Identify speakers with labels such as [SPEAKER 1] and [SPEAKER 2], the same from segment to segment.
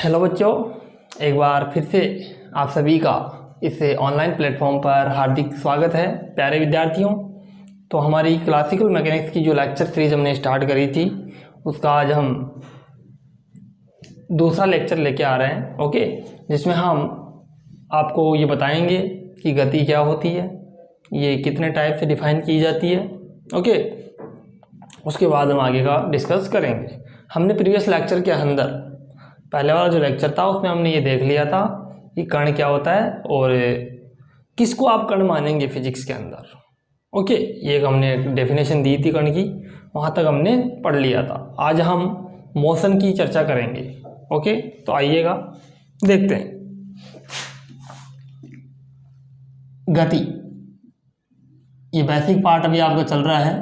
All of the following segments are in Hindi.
[SPEAKER 1] हेलो बच्चों, एक बार फिर से आप सभी का इस ऑनलाइन प्लेटफॉर्म पर हार्दिक स्वागत है। प्यारे विद्यार्थियों, तो हमारी क्लासिकल मैकेनिक्स की जो लेक्चर सीरीज हमने स्टार्ट करी थी उसका आज हम दूसरा लेक्चर लेके आ रहे हैं। ओके, जिसमें हम आपको ये बताएंगे कि गति क्या होती है, ये कितने टाइप से डिफाइन की जाती है। ओके, उसके बाद हम आगे का डिस्कस करेंगे। हमने प्रीवियस लेक्चर के अंदर पहले वाला जो लेक्चर था उसमें हमने ये देख लिया था कि कण क्या होता है और किसको आप कण मानेंगे फिजिक्स के अंदर। ओके, ये हमने डेफिनेशन दी थी कण की, वहाँ तक हमने पढ़ लिया था। आज हम मोशन की चर्चा करेंगे। ओके, तो आइएगा देखते हैं। गति, ये बेसिक पार्ट अभी आपका चल रहा है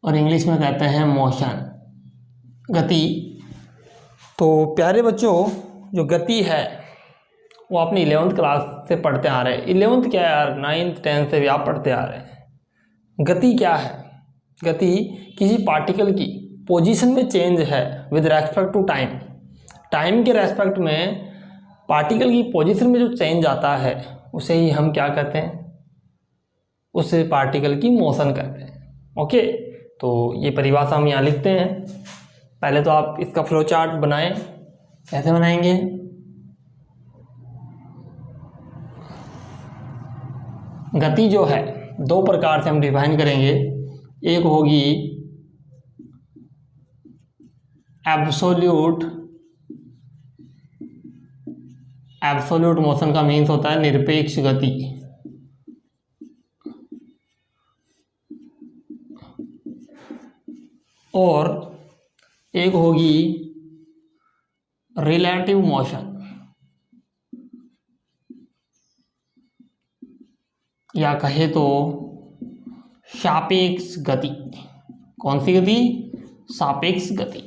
[SPEAKER 1] और इंग्लिश में कहते हैं मोशन, गति। तो प्यारे बच्चों, जो गति है वो अपनी 11th क्लास से पढ़ते आ रहे हैं। 11th क्या यार, 9th 10th से भी आप पढ़ते आ रहे हैं। गति क्या है? गति किसी पार्टिकल की पोजीशन में चेंज है with respect to time. Time के रेस्पेक्ट में पार्टिकल की पोजीशन में जो चेंज आता है उसे ही हम क्या कहते हैं? उस पार्टिकल की मोशन कहते हैं। ओके, तो ये परिभाषा हम यहाँ लिखते हैं। पहले तो आप इसका फ्लो चार्ट बनाएं। कैसे बनाएंगे? गति जो है दो प्रकार से हम डिफाइन करेंगे। एक होगी एब्सोल्यूट मोशन का मीन्स होता है निरपेक्ष गति। और एक होगी रिलेटिव मोशन या कहे तो सापेक्ष गति। कौन सी गति? सापेक्ष गति।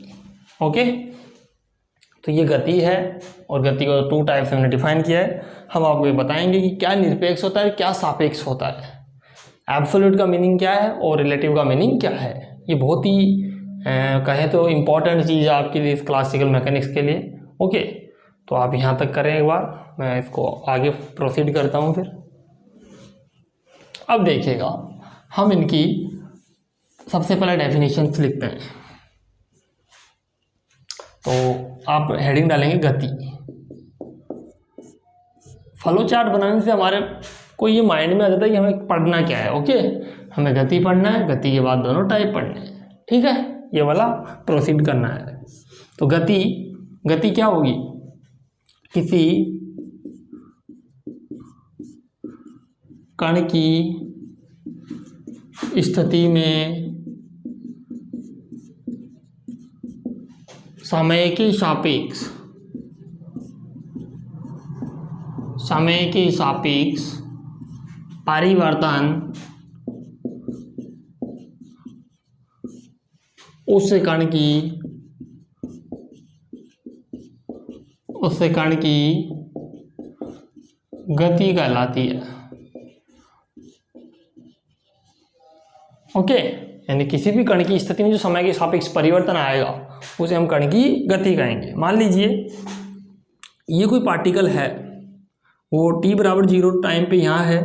[SPEAKER 1] ओके, तो ये गति है और गति को टू टाइप से हमने डिफाइन किया है। हम आपको ये बताएंगे कि क्या निरपेक्ष होता है, क्या सापेक्ष होता है, एब्सोल्यूट का मीनिंग क्या है और रिलेटिव का मीनिंग क्या है। ये बहुत ही कहें तो इम्पॉर्टेंट चीज़ है आपके लिए, इस क्लासिकल मैकेनिक्स के लिए। ओके, तो आप यहाँ तक करें एक बार, मैं इसको आगे प्रोसीड करता हूँ फिर। अब देखिएगा, हम इनकी सबसे पहले डेफिनेशंस लिखते हैं। तो आप हेडिंग डालेंगे गति। फ्लो चार्ट बनाने से हमारे को ये माइंड में आ जाता है कि हमें पढ़ना क्या है। ओके, हमें गति पढ़ना है, गति के बाद दोनों टाइप पढ़ने हैं। ठीक है, ये वाला प्रोसीड करना है। तो गति क्या होगी? किसी कण की स्थिति में समय के सापेक्ष परिवर्तन उस कण की गति कहलाती है। ओके, यानी किसी भी कण की स्थिति में जो समय के सापेक्ष परिवर्तन आएगा उसे हम कण की गति कहेंगे। मान लीजिए ये कोई पार्टिकल है, वो t=0 टाइम पे यहाँ है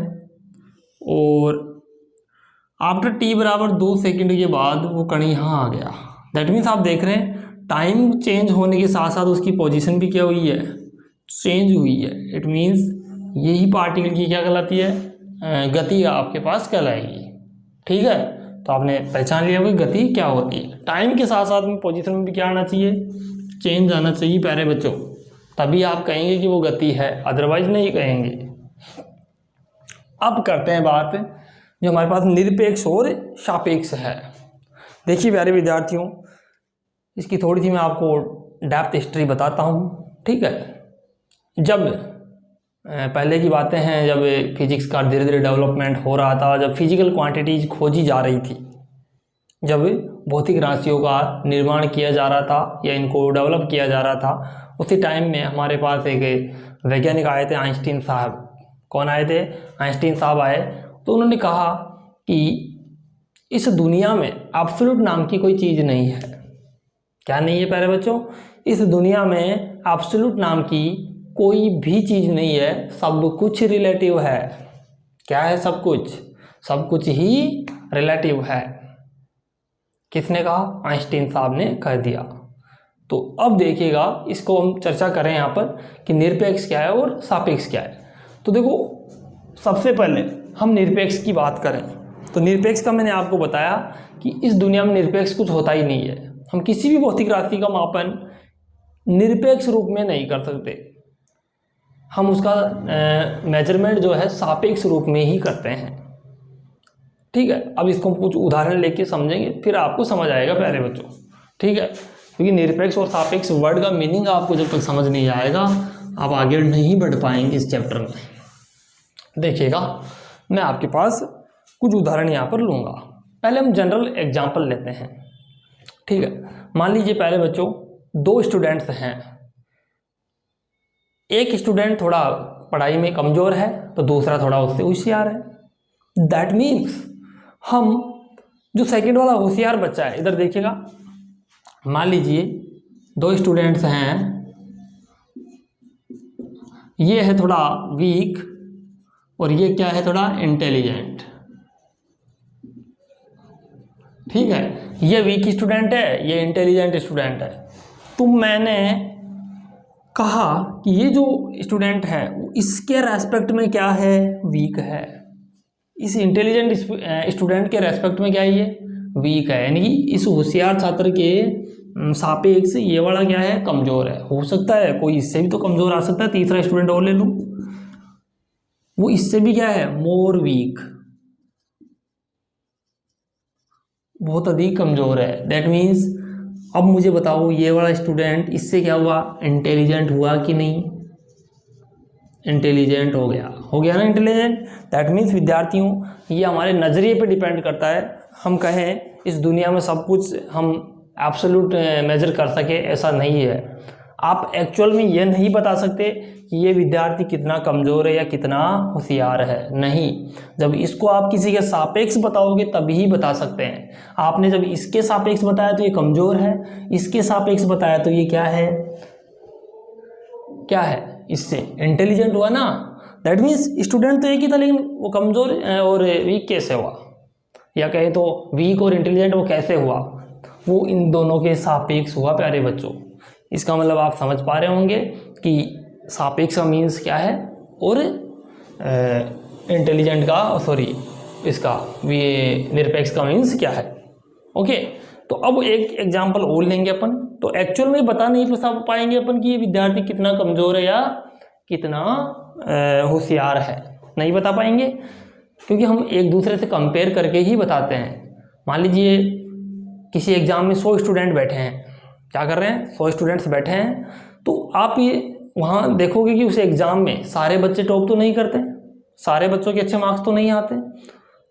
[SPEAKER 1] और आफ्टर t=2 सेकंड के बाद वो कण यहाँ आ गया। दैट मीन्स आप देख रहे हैं टाइम चेंज होने के साथ साथ उसकी पोजीशन भी क्या हुई है? चेंज हुई है। इट मीन्स यही पार्टिकल की क्या कहलाती है? गति आपके पास कहलाएगी। ठीक है, तो आपने पहचान लिया कि गति क्या होती है। टाइम के साथ साथ में पोजीशन में भी क्या आना चाहिए? चेंज आना चाहिए प्यारे बच्चों, तभी आप कहेंगे कि वो गति है, अदरवाइज नहीं कहेंगे। अब करते हैं बात जो हमारे पास निरपेक्ष और सापेक्ष है। देखिए प्यारे विद्यार्थियों, इसकी थोड़ी सी मैं आपको डेप्थ हिस्ट्री बताता हूँ। ठीक है, जब पहले की बातें हैं, जब फिजिक्स का धीरे धीरे डेवलपमेंट हो रहा था, जब फिजिकल क्वांटिटीज खोजी जा रही थी, जब भौतिक राशियों का निर्माण किया जा रहा था या इनको डेवलप किया जा रहा था, उसी टाइम में हमारे पास एक वैज्ञानिक आए थे, आइंस्टीन साहब। कौन आए थे? आइंस्टीन साहब आए। तो उन्होंने कहा कि इस दुनिया में एब्सोल्यूट नाम की कोई चीज़ नहीं है। क्या नहीं है प्यारे बच्चों? इस दुनिया में एब्सोल्यूट नाम की कोई भी चीज़ नहीं है, सब कुछ रिलेटिव है। क्या है सब कुछ? सब कुछ ही रिलेटिव है। किसने कहा? आइंस्टीन साहब ने कह दिया। तो अब देखिएगा, इसको हम चर्चा करें यहाँ पर कि निरपेक्ष क्या है और सापेक्ष क्या है। तो देखो, सबसे पहले हम निरपेक्ष की बात करें तो निरपेक्ष का मैंने आपको बताया कि इस दुनिया में निरपेक्ष कुछ होता ही नहीं है। हम किसी भी भौतिक राशि का मापन निरपेक्ष रूप में नहीं कर सकते, हम उसका मेजरमेंट जो है सापेक्ष रूप में ही करते हैं। ठीक है, अब इसको कुछ उदाहरण लेके समझेंगे, फिर आपको समझ आएगा प्यारे बच्चों। ठीक है, क्योंकि निरपेक्ष और सापेक्ष वर्ड का मीनिंग आपको जब तक समझ नहीं आएगा, आप आगे नहीं बढ़ पाएंगे इस चैप्टर में। देखिएगा, मैं आपके पास कुछ उदाहरण यहाँ पर लूँगा। पहले हम जनरल एग्जाम्पल लेते हैं। ठीक है, मान लीजिए प्यारे बच्चों, दो स्टूडेंट्स हैं। एक स्टूडेंट थोड़ा पढ़ाई में कमज़ोर है तो दूसरा थोड़ा उससे होशियार है। दैट मीन्स हम जो सेकंड वाला होशियार बच्चा है, इधर देखिएगा, मान लीजिए दो स्टूडेंट्स हैं, ये है थोड़ा वीक और ये क्या है? थोड़ा इंटेलिजेंट। ठीक है, ये वीक स्टूडेंट है, ये इंटेलिजेंट स्टूडेंट है। तो मैंने कहा कि ये जो स्टूडेंट है इसके रेस्पेक्ट में क्या है? वीक है। इस इंटेलिजेंट स्टूडेंट के रेस्पेक्ट में क्या है? ये वीक है। यानी कि इस होशियार छात्र के सापेक्ष ये वाला क्या है? कमज़ोर है। हो सकता है कोई इससे भी तो कमज़ोर आ सकता है, तीसरा स्टूडेंट और ले लूँ, वो इससे भी क्या है? मोर वीक, बहुत अधिक कमज़ोर है। दैट मीन्स अब मुझे बताओ, ये वाला स्टूडेंट इससे क्या हुआ? इंटेलिजेंट हुआ कि नहीं? इंटेलिजेंट हो गया ना इंटेलिजेंट। दैट मीन्स विद्यार्थियों, ये हमारे नज़रिए पे डिपेंड करता है। हम कहें इस दुनिया में सब कुछ हम एब्सोल्यूट मेजर कर सके, ऐसा नहीं है। आप एक्चुअल में ये नहीं बता सकते कि ये विद्यार्थी कितना कमज़ोर है या कितना होशियार है, नहीं। जब इसको आप किसी के सापेक्ष बताओगे तभी ही बता सकते हैं। आपने जब इसके सापेक्ष बताया तो ये कमज़ोर है, इसके सापेक्ष बताया तो ये क्या है? क्या है? इससे इंटेलिजेंट हुआ ना। दैट मीन्स स्टूडेंट तो एक ही था, लेकिन वो कमज़ोर और वीक कैसे हुआ? या कहें तो वीक और इंटेलिजेंट वो कैसे हुआ? वो इन दोनों के सापेक्ष हुआ प्यारे बच्चों। इसका मतलब आप समझ पा रहे होंगे कि सापेक्ष का मीन्स क्या है और इंटेलिजेंट का इसका निरपेक्ष का मीन्स क्या है। ओके, तो अब एक एग्जाम्पल और लेंगे अपन। तो एक्चुअल में बता नहीं पाएंगे अपन कि ये विद्यार्थी कितना कमज़ोर है या कितना होशियार है, नहीं बता पाएंगे, क्योंकि हम एक दूसरे से कंपेयर करके ही बताते हैं। मान लीजिए किसी एग्ज़ाम में 100 स्टूडेंट बैठे हैं, क्या कर रहे हैं? 100 स्टूडेंट्स बैठे हैं, तो आप ये वहाँ देखोगे कि उस एग्ज़ाम में सारे बच्चे टॉप तो नहीं करते, सारे बच्चों के अच्छे मार्क्स तो नहीं आते।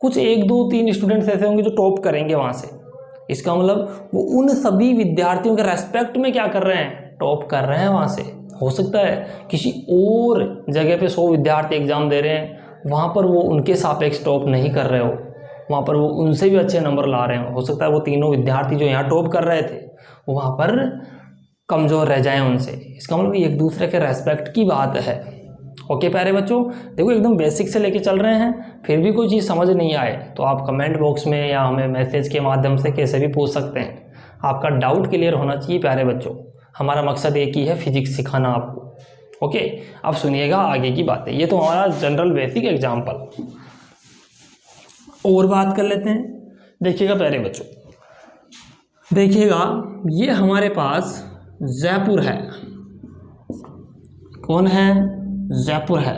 [SPEAKER 1] कुछ 1, 2, 3 स्टूडेंट्स ऐसे होंगे जो टॉप करेंगे वहाँ से। इसका मतलब वो उन सभी विद्यार्थियों के रेस्पेक्ट में क्या कर रहे हैं? टॉप कर रहे हैं वहाँ से। हो सकता है किसी और जगह पे 100 विद्यार्थी एग्ज़ाम दे रहे हैं, वहाँ पर वो उनके सापेक्ष टॉप नहीं कर रहे हो, वहाँ पर वो उनसे भी अच्छे नंबर ला रहे हो। हो सकता है वो तीनों विद्यार्थी जो यहाँ टॉप कर रहे थे वो वहाँ पर कमज़ोर रह जाएं उनसे। इसका मतलब एक दूसरे के रेस्पेक्ट की बात है। ओके प्यारे बच्चों, देखो एकदम बेसिक से लेके चल रहे हैं। फिर भी कोई चीज़ समझ नहीं आए तो आप कमेंट बॉक्स में या हमें मैसेज के माध्यम से कैसे भी पूछ सकते हैं। आपका डाउट क्लियर होना चाहिए प्यारे बच्चों। हमारा मकसद एक ही है, फिजिक्स सिखाना आपको। ओके, अब सुनिएगा आगे की बातें। ये तो हमारा जनरल बेसिक एग्जाम्पल। और बात कर लेते हैं। देखिएगा प्यारे बच्चों, देखिएगा ये हमारे पास जयपुर है। कौन है? जयपुर है।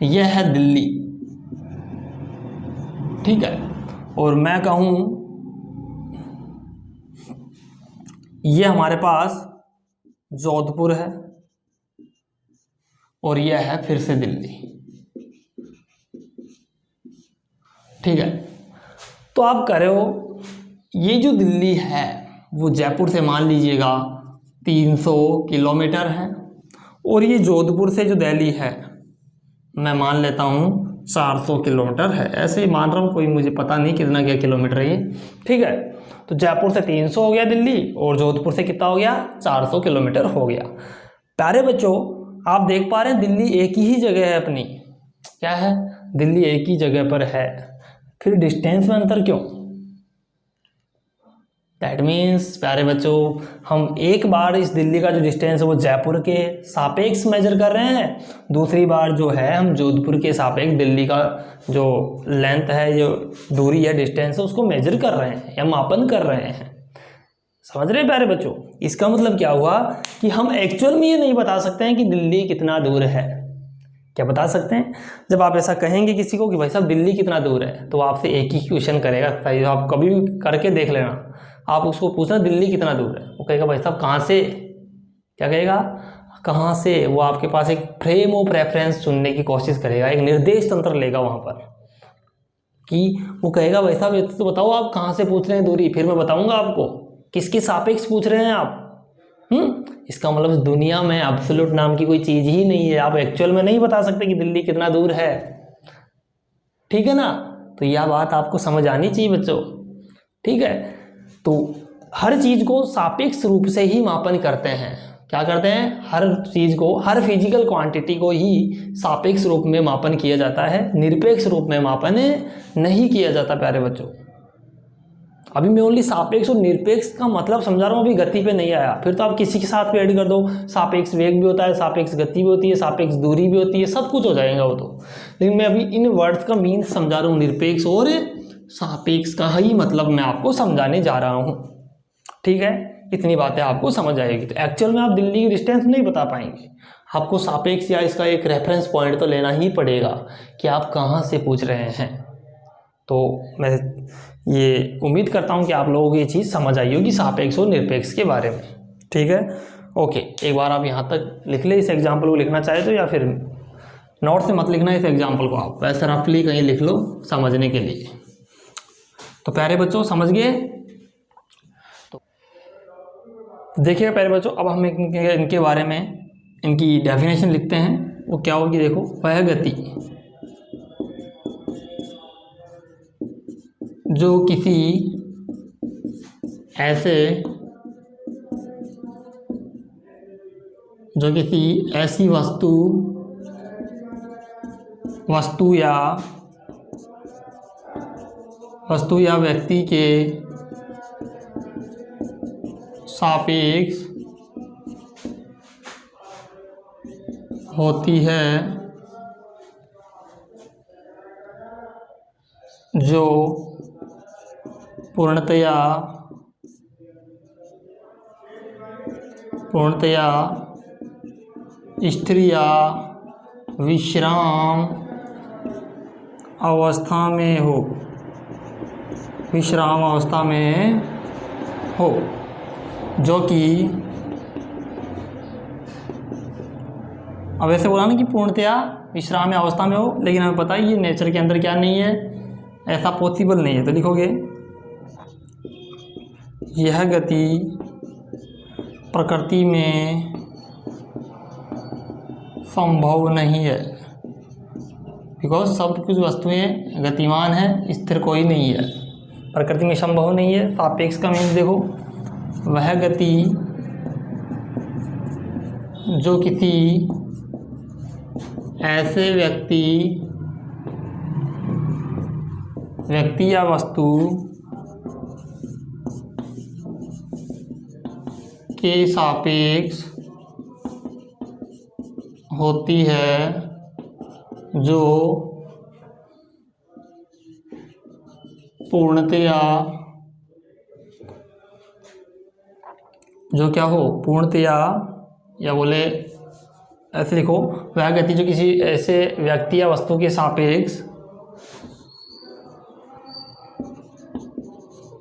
[SPEAKER 1] यह है दिल्ली, ठीक है। और मैं कहूँ ये हमारे पास जोधपुर है और यह है फिर से दिल्ली, ठीक है। तो आप कह रहे हो ये जो दिल्ली है वो जयपुर से मान लीजिएगा 300 किलोमीटर है, और ये जोधपुर से जो दिल्ली है मैं मान लेता हूँ 400 किलोमीटर है। ऐसे ही मान रहा हूँ, कोई मुझे पता नहीं कितना क्या किलोमीटर है ये, ठीक है। तो जयपुर से 300 हो गया दिल्ली, और जोधपुर से कितना हो गया, 400 किलोमीटर हो गया। प्यारे बच्चों, आप देख पा रहे हैं दिल्ली एक ही जगह है अपनी, क्या है, दिल्ली एक ही जगह पर है, फिर डिस्टेंस में अंतर क्यों? दैट मीन्स प्यारे बच्चों, हम एक बार इस दिल्ली का जो डिस्टेंस है वो जयपुर के सापेक्ष मेजर कर रहे हैं, दूसरी बार जो है हम जोधपुर के सापेक्ष दिल्ली का जो लेंथ है, जो दूरी है, डिस्टेंस है, उसको मेजर कर रहे हैं या मापन कर रहे हैं। समझ रहे हैं प्यारे बच्चों? इसका मतलब क्या हुआ कि हम एक्चुअल में ये नहीं बता सकते हैं कि दिल्ली कितना दूर है। क्या बता सकते हैं? जब आप ऐसा कहेंगे किसी को कि भाई साहब दिल्ली कितना दूर है, तो आपसे एक ही क्वेश्चन करेगा, आप कभी भी करके देख लेना, आप उसको पूछना दिल्ली कितना दूर है, वो कहेगा भाई साहब कहाँ से, क्या कहेगा, कहाँ से। वो आपके पास एक फ्रेम ऑफ रेफरेंस चुनने की कोशिश करेगा, एक निर्देश तंत्र लेगा वहाँ पर, कि वो कहेगा भाई साहब तो बताओ आप कहाँ से पूछ रहे हैं दूरी, फिर मैं बताऊँगा आपको किसके सापेक्ष पूछ रहे हैं आप। इसका मतलब दुनिया में एब्सोल्यूट नाम की कोई चीज़ ही नहीं है, आप एक्चुअल में नहीं बता सकते कि दिल्ली कितना दूर है, ठीक है ना। तो यह बात आपको समझ आनी चाहिए बच्चों, ठीक है। तो हर चीज़ को सापेक्ष रूप से ही मापन करते हैं। क्या करते हैं? हर चीज़ को, हर फिजिकल क्वांटिटी को ही सापेक्ष रूप में मापन किया जाता है, निरपेक्ष रूप में मापन नहीं किया जाता प्यारे बच्चों। अभी मैं ओनली सापेक्ष और निरपेक्ष का मतलब समझा रहा हूँ, अभी गति पे नहीं आया। फिर तो आप किसी के साथ भी ऐड कर दो, सापेक्ष वेग भी होता है, सापेक्ष गति भी होती है, सापेक्ष दूरी भी होती है, सब कुछ हो जाएगा वो तो। लेकिन मैं अभी इन वर्ड्स का मीन समझा रहा हूँ, निरपेक्ष और सापेक्ष का ही मतलब मैं आपको समझाने जा रहा हूँ, ठीक है। इतनी बातें आपको समझ आएगी। तो एक्चुअल में आप दिल्ली की डिस्टेंस नहीं बता पाएंगे, आपको सापेक्ष या इसका एक रेफरेंस पॉइंट तो लेना ही पड़ेगा कि आप कहाँ से पूछ रहे हैं। तो मैं ये उम्मीद करता हूँ कि आप लोगों को ये चीज़ समझ आई होगी सापेक्ष और निरपेक्ष के बारे में, ठीक है। ओके, एक बार आप यहाँ तक लिख ले, इस एग्जाम्पल को लिखना चाहे तो, या फिर नोट से मत लिखना इस एग्जाम्पल को, आप वैसे रफली कहीं लिख लो समझने के लिए। तो प्यारे बच्चों समझ गए? तो देखिए प्यारे बच्चों, अब हम इनके बारे में इनकी डेफिनेशन लिखते हैं। वो क्या होगी देखो, वह गति जो किसी ऐसी वस्तु या व्यक्ति के सापेक्ष होती है, जो पूर्णतया स्थिर या विश्राम अवस्था में हो, जो कि अब ऐसे बोला ना कि पूर्णतया विश्राम अवस्था में हो, लेकिन हमें पता है ये नेचर के अंदर क्या नहीं है, ऐसा पॉसिबल नहीं है। तो लिखोगे यह गति प्रकृति में संभव नहीं है, बिकॉज सब कुछ वस्तुएं गतिमान है, स्थिर कोई नहीं है, प्रकृति में संभव नहीं है। सापेक्ष का मीन देखो, वह गति जो किसी ऐसे व्यक्ति या वस्तु के सापेक्ष होती है, जो पूर्णतया या बोले ऐसे लिखो, वह गति जो किसी ऐसे व्यक्ति या वस्तु के सापेक्ष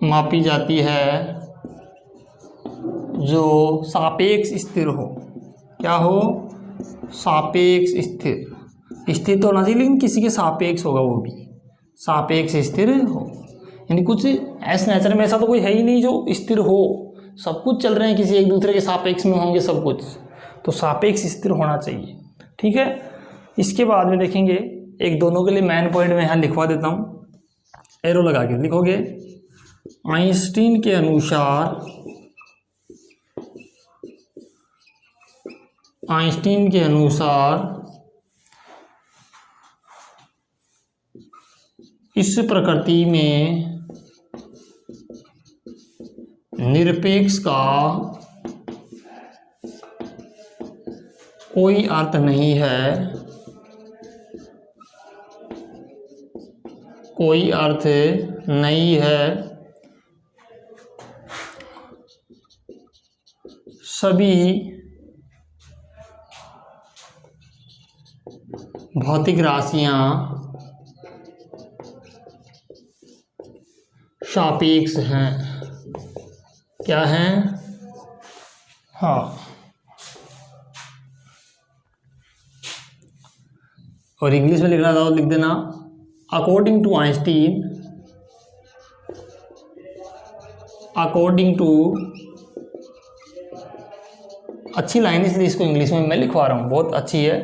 [SPEAKER 1] मापी जाती है, जो सापेक्ष स्थिर हो। क्या हो? सापेक्ष स्थिर तो होना चाहिए, लेकिन किसी के सापेक्ष होगा, वो भी सापेक्ष स्थिर हो। यानी कुछ ऐसे नेचर में ऐसा तो कोई है ही नहीं जो स्थिर हो, सब कुछ चल रहे हैं किसी एक दूसरे के सापेक्ष में होंगे सब कुछ, तो सापेक्ष स्थिर होना चाहिए, ठीक है। इसके बाद में देखेंगे एक दोनों के लिए मेन पॉइंट मैं यहाँ लिखवा देता हूँ, एरो लगा के लिखोगे। आइंस्टीन के अनुसार, आइंस्टीन के अनुसार इस प्रकृति में निरपेक्ष का कोई अर्थ नहीं है, कोई अर्थ नहीं है। सभी भौतिक राशियां सापेक्ष हैं। क्या हैं? हाँ। और इंग्लिश में लिखना था तो लिख देना, according to Einstein, according to, अच्छी लाइन इसलिए इसको इंग्लिश में मैं लिखवा रहा हूँ, बहुत अच्छी है।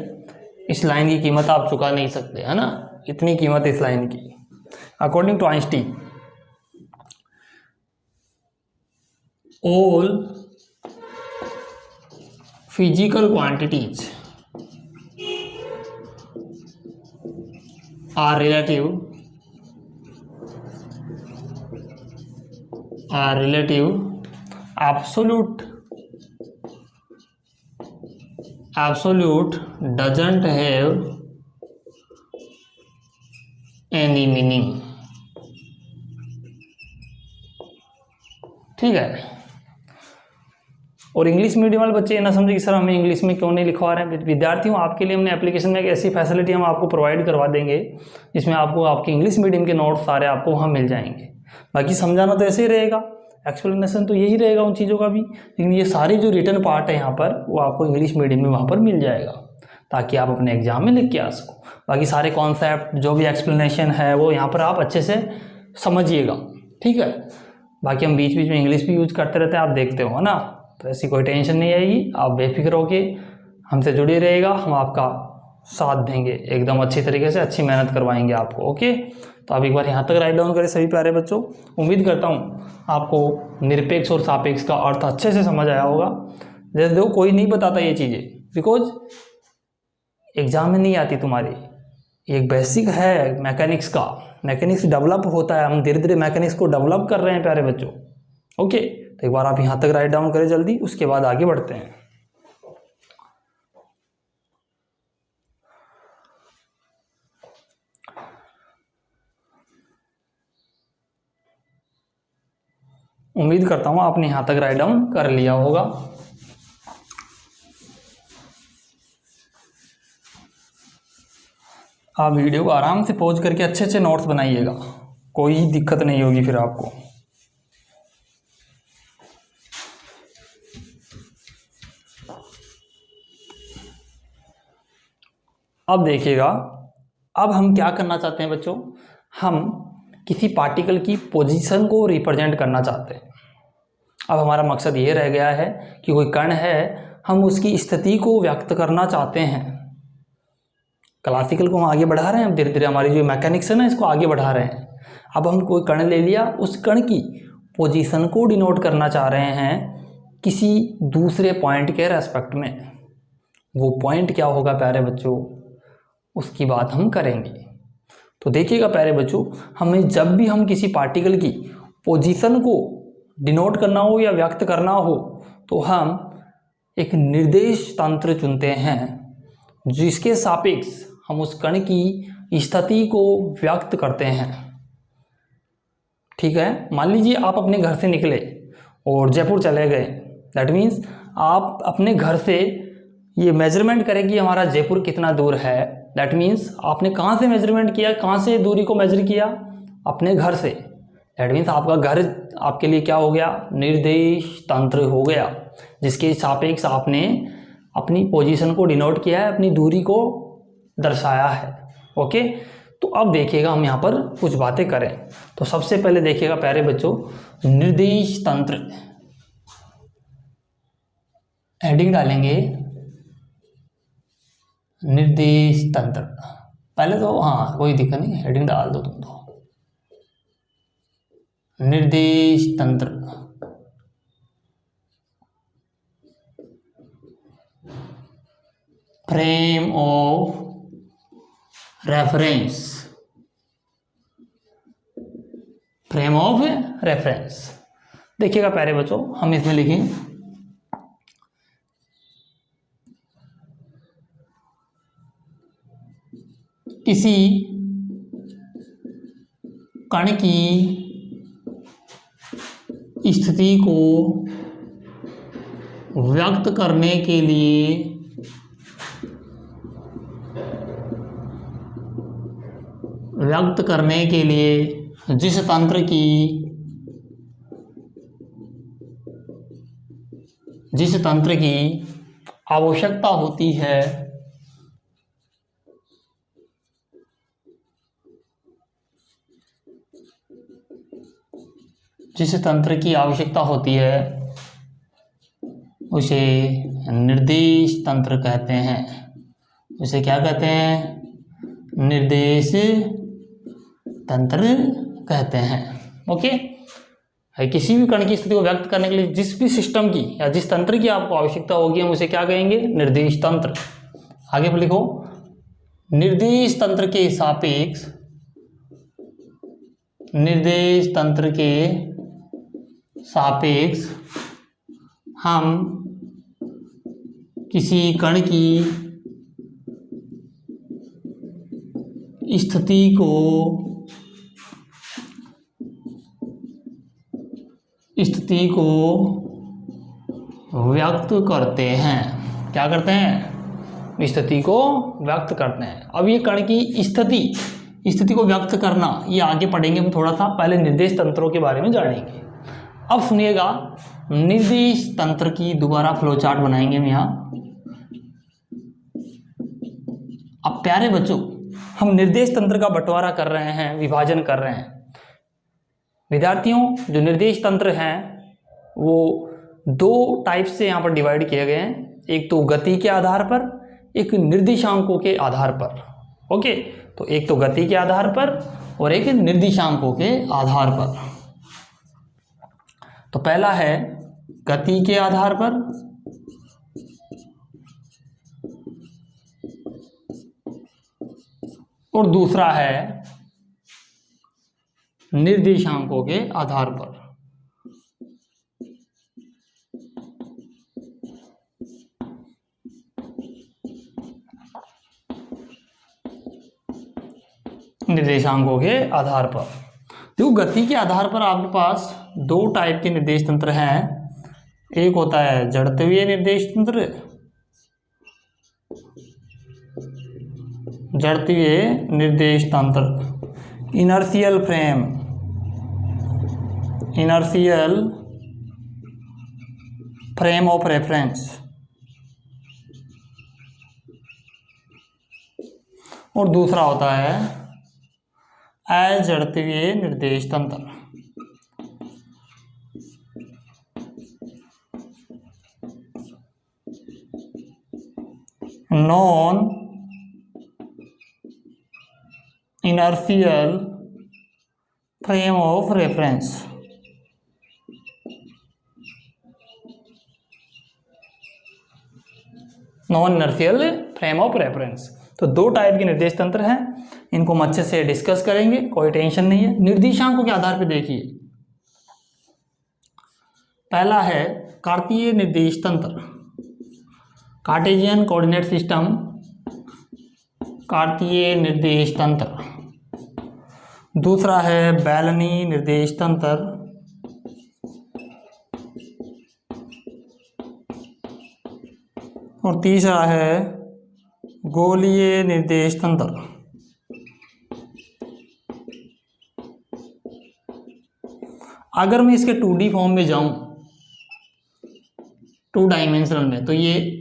[SPEAKER 1] इस लाइन की कीमत आप चुका नहीं सकते, है ना, इतनी कीमत इस लाइन की। According to Einstein, all physical quantities are relative, absolute doesn't have any meaning। ठीक है। और इंग्लिश मीडियम वाले बच्चे ये ना समझे कि सर हमें इंग्लिश में क्यों नहीं लिखवा रहे हैं। विद्यार्थियों, आपके लिए हमने एप्लीकेशन में एक ऐसी फैसिलिटी हम आपको प्रोवाइड करवा देंगे जिसमें आपको आपके इंग्लिश मीडियम के नोट्स सारे आपको वहाँ मिल जाएंगे। बाकी समझाना तो ऐसे ही रहेगा, एक्सप्लेनेशन तो यही रहेगा उन चीज़ों का भी, लेकिन ये सारी जो रिटर्न पार्ट है यहाँ पर वो आपको इंग्लिश मीडियम में वहाँ पर मिल जाएगा ताकि आप अपने एग्जाम में लिख के आ सको। बाकी सारे कॉन्सेप्ट जो भी एक्सप्लेनेशन है वो यहाँ पर आप अच्छे से समझिएगा, ठीक है। बाकी हम बीच बीच में इंग्लिश भी यूज करते रहते हैं, आप देखते हो, है ना, तो ऐसी कोई टेंशन नहीं आएगी। आप बेफिक्र होके हमसे जुड़े रहेगा, हम आपका साथ देंगे एकदम अच्छी तरीके से, अच्छी मेहनत करवाएंगे आपको। ओके, तो आप एक बार यहाँ तक राइट डाउन करें सभी प्यारे बच्चों। उम्मीद करता हूँ आपको निरपेक्ष और सापेक्ष का अर्थ अच्छे से समझ आया होगा। जैसे देखो, कोई नहीं बताता ये चीज़ें, बिकॉज एग्जाम में नहीं आती तुम्हारी, एक बेसिक है मैकेनिक्स का, मैकेनिक्स डेवलप होता है, हम धीरे धीरे मैकेनिक्स को डेवलप कर रहे हैं प्यारे बच्चों। ओके, तो एक बार आप यहाँ तक राइट डाउन करें जल्दी, उसके बाद आगे बढ़ते हैं। उम्मीद करता हूँ आपने यहाँ तक राइट डाउन कर लिया होगा। आप वीडियो को आराम से पॉज करके अच्छे अच्छे नोट्स बनाइएगा, कोई दिक्कत नहीं होगी फिर आपको। अब देखिएगा, अब हम क्या करना चाहते हैं बच्चों, हम किसी पार्टिकल की पोजीशन को रिप्रेजेंट करना चाहते हैं। अब हमारा मकसद ये रह गया है कि कोई कण है, हम उसकी स्थिति को व्यक्त करना चाहते हैं। क्लासिकल को हम आगे बढ़ा रहे हैं, धीरे धीरे हमारी जो मैकेनिक्स है ना इसको आगे बढ़ा रहे हैं। अब हम कोई कण ले लिया, उस कण की पोजीशन को डिनोट करना चाह रहे हैं किसी दूसरे पॉइंट के रेस्पेक्ट में। वो पॉइंट क्या होगा प्यारे बच्चों, उसकी बात हम करेंगे। तो देखिएगा प्यारे बच्चों, हमें जब भी हम किसी पार्टिकल की पोजीशन को डिनोट करना हो या व्यक्त करना हो तो हम एक निर्देश तंत्र चुनते हैं जिसके सापेक्ष हम उस कण की स्थिति को व्यक्त करते हैं। ठीक है, मान लीजिए आप अपने घर से निकले और जयपुर चले गए, दैट मीन्स आप अपने घर से ये मेजरमेंट करें कि हमारा जयपुर कितना दूर है। दैट मीन्स आपने कहाँ से मेजरमेंट किया, कहाँ से दूरी को मेजर किया, अपने घर से। दैट मीन्स आपका घर आपके लिए क्या हो गया, निर्देश तंत्र हो गया, जिसके सापेक्ष आपने अपनी पोजीशन को डिनोट किया है, अपनी दूरी को दर्शाया है। ओके, तो अब देखिएगा हम यहाँ पर कुछ बातें करें। तो सबसे पहले देखिएगा प्यारे बच्चों, निर्देश तंत्र, हेडिंग डालेंगे निर्देश तंत्र। पहले तो हाँ कोई दिक्कत नहीं, हेडिंग डाल दो तुम तो। निर्देश तंत्र, frame of reference, frame of reference. देखिएगा प्यारे बच्चों, हम इसमें लिखें किसी कण की स्थिति को व्यक्त करने के लिए जिस तंत्र की आवश्यकता होती है, उसे निर्देश तंत्र कहते हैं। उसे क्या कहते हैं? निर्देश तंत्र कहते हैं। ओके, किसी भी कण की स्थिति को व्यक्त करने के लिए जिस भी सिस्टम की या जिस तंत्र की आपको आवश्यकता होगी, हम उसे क्या कहेंगे? निर्देश तंत्र। आगे पर लिखो, निर्देश तंत्र के सापेक्ष, हम किसी कण की स्थिति को व्यक्त करते हैं। क्या करते हैं? स्थिति को व्यक्त करते हैं। अब ये कण की स्थिति को व्यक्त करना, ये आगे पढ़ेंगे हम थोड़ा सा, पहले निर्देश तंत्रों के बारे में जानेंगे। अब सुनिएगा, निर्देश तंत्र की दोबारा फ्लो चार्ट बनाएंगे हम यहाँ। अब प्यारे बच्चों, हम निर्देश तंत्र का बंटवारा कर रहे हैं, विभाजन कर रहे हैं। विद्यार्थियों, जो निर्देश तंत्र हैं वो दो टाइप से यहाँ पर डिवाइड किए गए हैं, एक तो गति के आधार पर, एक निर्देशांकों के आधार पर। ओके, तो एक तो गति के आधार पर और एक निर्देशांकों के आधार पर। तो पहला है गति के आधार पर, और दूसरा है निर्देशांकों के आधार पर। निर्देशांकों के आधार पर। देखो, गति के आधार पर आपके पास दो टाइप के निर्देश तंत्र हैं। एक होता है जड़त्वीय निर्देश तंत्र, इनर्शियल फ्रेम ऑफ रेफरेंस, और दूसरा होता है अजड़त्वीय निर्देश तंत्र। Non inertial frame of reference. Non inertial frame of reference. तो दो टाइप के निर्देश तंत्र हैं, इनको हम अच्छे से डिस्कस करेंगे, कोई टेंशन नहीं है। निर्देशांकों के आधार पर देखिए, पहला है कार्तीय निर्देश तंत्र, कार्टेशियन कोऑर्डिनेट सिस्टम, कार्तीय निर्देश तंत्र। दूसरा है बेलनी निर्देश तंत्र, और तीसरा है गोलीय निर्देश तंत्र। अगर मैं इसके 2D फॉर्म में जाऊं, 2 डायमेंशनल में, तो ये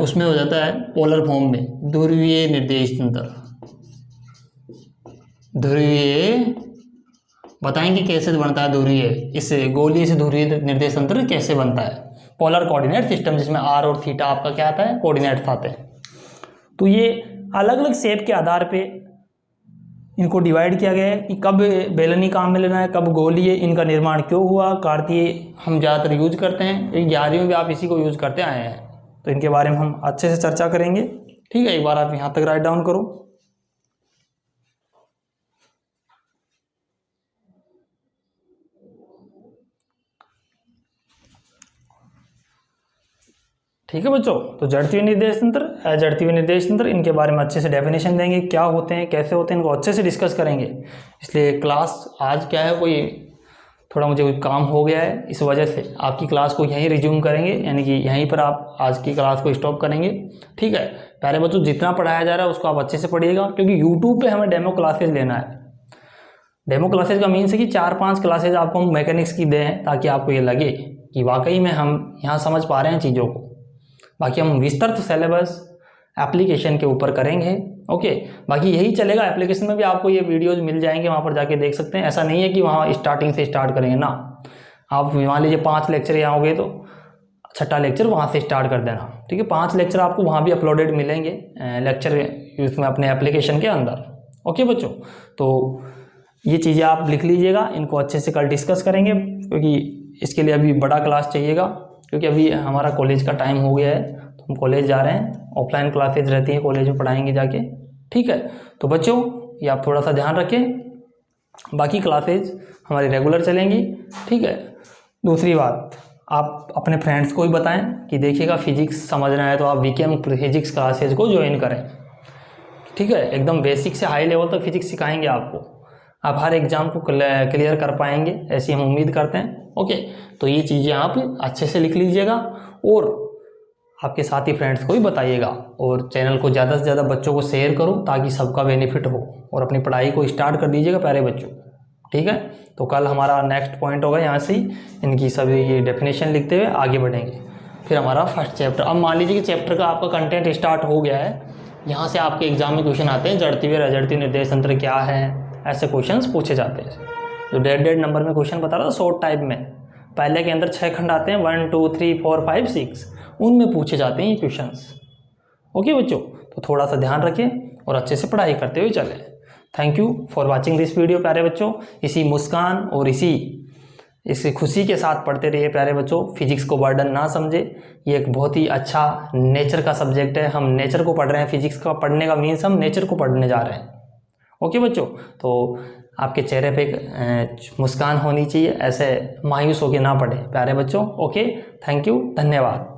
[SPEAKER 1] उसमें हो जाता है पोलर फॉर्म में, ध्रुवीय निर्देश तंत्र। ध्रुवीय बताएंगे कैसे बनता है ध्रुवीय, इससे गोलीय से ध्रुवीय निर्देश तंत्र कैसे बनता है। पोलर कोऑर्डिनेट सिस्टम, जिसमें आर और थीटा आपका क्या आता है? कोऑर्डिनेट्स आते हैं। तो ये
[SPEAKER 2] अलग अलग शेप के आधार पे इनको डिवाइड किया गया है कि कब बेलनी काम में लेना है, कब गोलीय, इनका निर्माण क्यों हुआ, कार्तीय हम ज़्यादातर यूज करते हैं, 11वीं में भी आप इसी को यूज करते आए हैं, तो इनके बारे में हम अच्छे से चर्चा करेंगे। ठीक है, एक बार आप यहाँ तक राइट डाउन करो। ठीक है बच्चों, तो जड़त्वीय निर्देश तंत्र, अजड़त्वीय निर्देश तंत्र, इनके बारे में अच्छे से डेफिनेशन देंगे, क्या होते हैं, कैसे होते हैं, इनको अच्छे से डिस्कस करेंगे। इसलिए क्लास आज क्या है, कोई थोड़ा मुझे कोई काम हो गया है, इस वजह से आपकी क्लास को यहीं रिज्यूम करेंगे, यानी कि यहीं पर आप आज की क्लास को स्टॉप करेंगे। ठीक है प्यारे बच्चों, जितना पढ़ाया जा रहा है उसको आप अच्छे से पढ़िएगा, क्योंकि यूट्यूब पर हमें डेमो क्लासेज लेना है। डेमो क्लासेज का मीन्स है कि 4-5 क्लासेज आपको हम मैकेनिक्स की दें, ताकि आपको ये लगे कि वाकई में हम यहाँ समझ पा रहे हैं चीज़ों को। बाकी हम विस्तृत सिलेबस एप्लीकेशन के ऊपर करेंगे। ओके, बाकी यही चलेगा, एप्लीकेशन में भी आपको ये वीडियोज मिल जाएंगे, वहाँ पर जाके देख सकते हैं। ऐसा नहीं है कि वहाँ स्टार्टिंग से स्टार्ट करेंगे ना, आप मान लीजिए 5 लेक्चर यहाँ हो गए तो 6ठा लेक्चर वहाँ से स्टार्ट कर देना। ठीक है, 5 लेक्चर आपको वहाँ भी अपलोडेड मिलेंगे लेक्चर उसमें अपने एप्लीकेशन के अंदर। ओके बच्चों, तो ये चीज़ें आप लिख लीजिएगा, इनको अच्छे से कल डिस्कस करेंगे, क्योंकि इसके लिए अभी बड़ा क्लास चाहिएगा, क्योंकि अभी हमारा कॉलेज का टाइम हो गया है, तो हम कॉलेज जा रहे हैं, ऑफलाइन क्लासेज रहती हैं, कॉलेज में पढ़ाएंगे जाके। ठीक है, तो बच्चों ये आप थोड़ा सा ध्यान रखें, बाकी क्लासेज हमारी रेगुलर चलेंगी। ठीक है, दूसरी बात, आप अपने फ्रेंड्स को भी बताएं कि देखिएगा फिजिक्स समझना है तो आप वीकेएम फिजिक्स क्लासेज को ज्वाइन करें। ठीक है, एकदम बेसिक से हाई लेवल तक फिजिक्स सिखाएंगे आपको, आप हर एग्ज़ाम को क्लियर कर पाएंगे, ऐसी हम उम्मीद करते हैं। ओके, तो ये चीज़ें आप अच्छे से लिख लीजिएगा और आपके साथी फ्रेंड्स को भी बताइएगा, और चैनल को ज़्यादा से ज़्यादा बच्चों को शेयर करो ताकि सबका बेनिफिट हो, और अपनी पढ़ाई को स्टार्ट कर दीजिएगा प्यारे बच्चों। ठीक है, तो कल हमारा नेक्स्ट पॉइंट होगा, यहाँ से ही इनकी सभी ये डेफिनेशन लिखते हुए आगे बढ़ेंगे, फिर हमारा फर्स्ट चैप्टर। अब मान लीजिए कि चैप्टर का आपका कंटेंट स्टार्ट हो गया है, यहाँ से आपके एग्जाम में क्वेश्चन आते हैं, जड़त्वीय और अजड़त्वीय निर्देश तंत्र क्या है, ऐसे क्वेश्चंस पूछे जाते हैं। जो 1.5 नंबर में क्वेश्चन बता रहा था शॉर्ट टाइप में, पहले के अंदर 6 खंड आते हैं, 1 2 3 4 5 6, उनमें पूछे जाते हैं ये क्वेश्चंस। ओके बच्चों, तो थोड़ा सा ध्यान रखें और अच्छे से पढ़ाई करते हुए चलें। Thank you for watching this video प्यारे बच्चों। इसी मुस्कान और इसी खुशी के साथ पढ़ते रहिए प्यारे बच्चों, फिजिक्स को बर्डन ना समझे, ये एक बहुत ही अच्छा नेचर का सब्जेक्ट है, हम नेचर को पढ़ रहे हैं, फिजिक्स का पढ़ने का मीन्स हम नेचर को पढ़ने जा रहे हैं। ओके बच्चों, तो आपके चेहरे पे एक मुस्कान होनी चाहिए, ऐसे मायूस होकर ना पढ़े प्यारे बच्चों। ओके, थैंक यू, धन्यवाद।